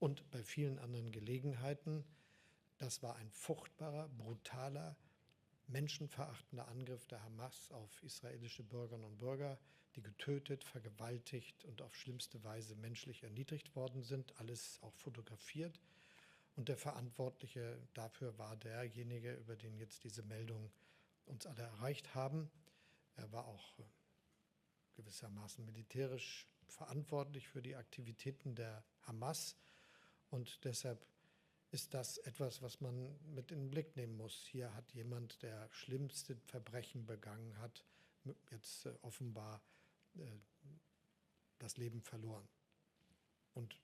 und bei vielen anderen Gelegenheiten. Das war ein furchtbarer, brutaler, menschenverachtender Angriff der Hamas auf israelische Bürgerinnen und Bürger, die getötet, vergewaltigt und auf schlimmste Weise menschlich erniedrigt worden sind, alles auch fotografiert. Und der Verantwortliche dafür war derjenige, über den jetzt diese Meldungen uns alle erreicht haben. Er war auch gewissermaßen militärisch verantwortlich für die Aktivitäten der Hamas. Und deshalb ist das etwas, was man mit in den Blick nehmen muss. Hier hat jemand, der schlimmste Verbrechen begangen hat, jetzt offenbar das Leben verloren. Und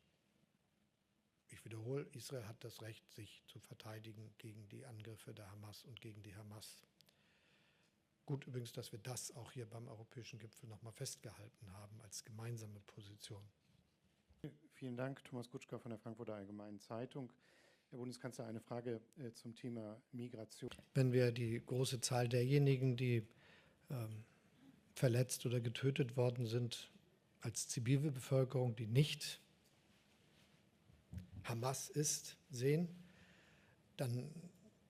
ich wiederhole, Israel hat das Recht, sich zu verteidigen gegen die Angriffe der Hamas und gegen die Hamas. Gut übrigens, dass wir das auch hier beim Europäischen Gipfel nochmal festgehalten haben als gemeinsame Position. Vielen Dank, Thomas Gutschka von der Frankfurter Allgemeinen Zeitung. Herr Bundeskanzler, eine Frage zum Thema Migration. Wenn wir die große Zahl derjenigen, die verletzt oder getötet worden sind, als Zivilbevölkerung, die nicht Hamas ist, sehen, dann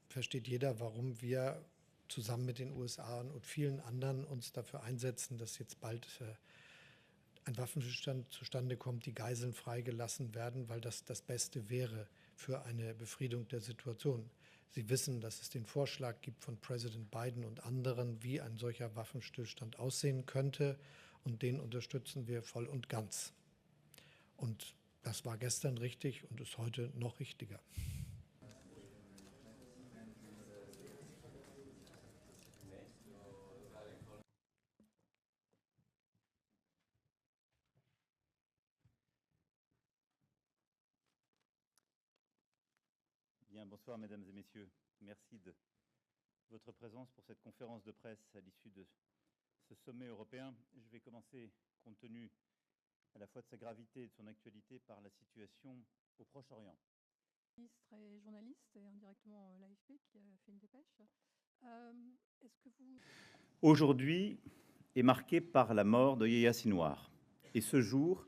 versteht jeder, warum wir zusammen mit den USA und vielen anderen uns dafür einsetzen, dass jetzt bald ein Waffenstillstand zustande kommt, die Geiseln freigelassen werden, weil das das Beste wäre für eine Befriedung der Situation. Sie wissen, dass es den Vorschlag gibt von Präsident Biden und anderen, wie ein solcher Waffenstillstand aussehen könnte, und den unterstützen wir voll und ganz. Und das war gestern richtig und ist heute noch richtiger. Bien, bonsoir mesdames et messieurs. Merci de votre présence pour cette conférence de presse à l'issue de ce sommet européen. Je vais commencer, compte tenu à la fois de sa gravité et de son actualité, par la situation au Proche-Orient. Ministre et journaliste, et indirectement l'AFP qui a fait une dépêche. Est-ce que vous... Aujourd'hui est marqué par la mort de Yahya Sinwar. Et ce jour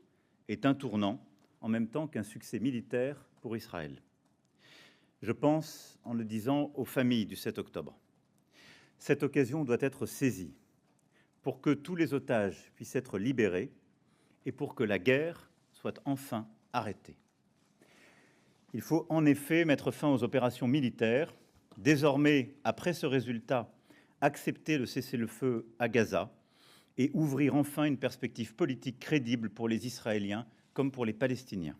est un tournant, en même temps qu'un succès militaire pour Israël. Je pense, en le disant, aux familles du 7 octobre. Cette occasion doit être saisie pour que tous les otages puissent être libérés et pour que la guerre soit enfin arrêtée. Il faut en effet mettre fin aux opérations militaires. Désormais, après ce résultat, accepter le cessez-le-feu à Gaza et ouvrir enfin une perspective politique crédible pour les Israéliens comme pour les Palestiniens.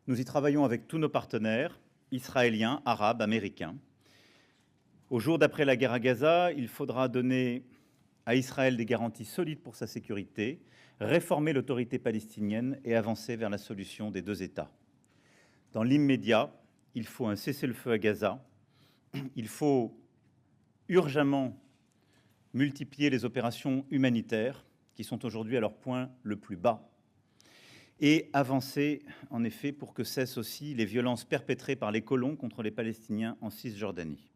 Nous y travaillons avec tous nos partenaires, israéliens, arabes, américains. Au jour d'après la guerre à Gaza, il faudra donner à Israël des garanties solides pour sa sécurité, réformer l'autorité palestinienne et avancer vers la solution des deux États. Dans l'immédiat, il faut un cessez-le-feu à Gaza. Il faut urgemment multiplier les opérations humanitaires qui sont aujourd'hui à leur point le plus bas et avancer, en effet, pour que cessent aussi les violences perpétrées par les colons contre les Palestiniens en Cisjordanie.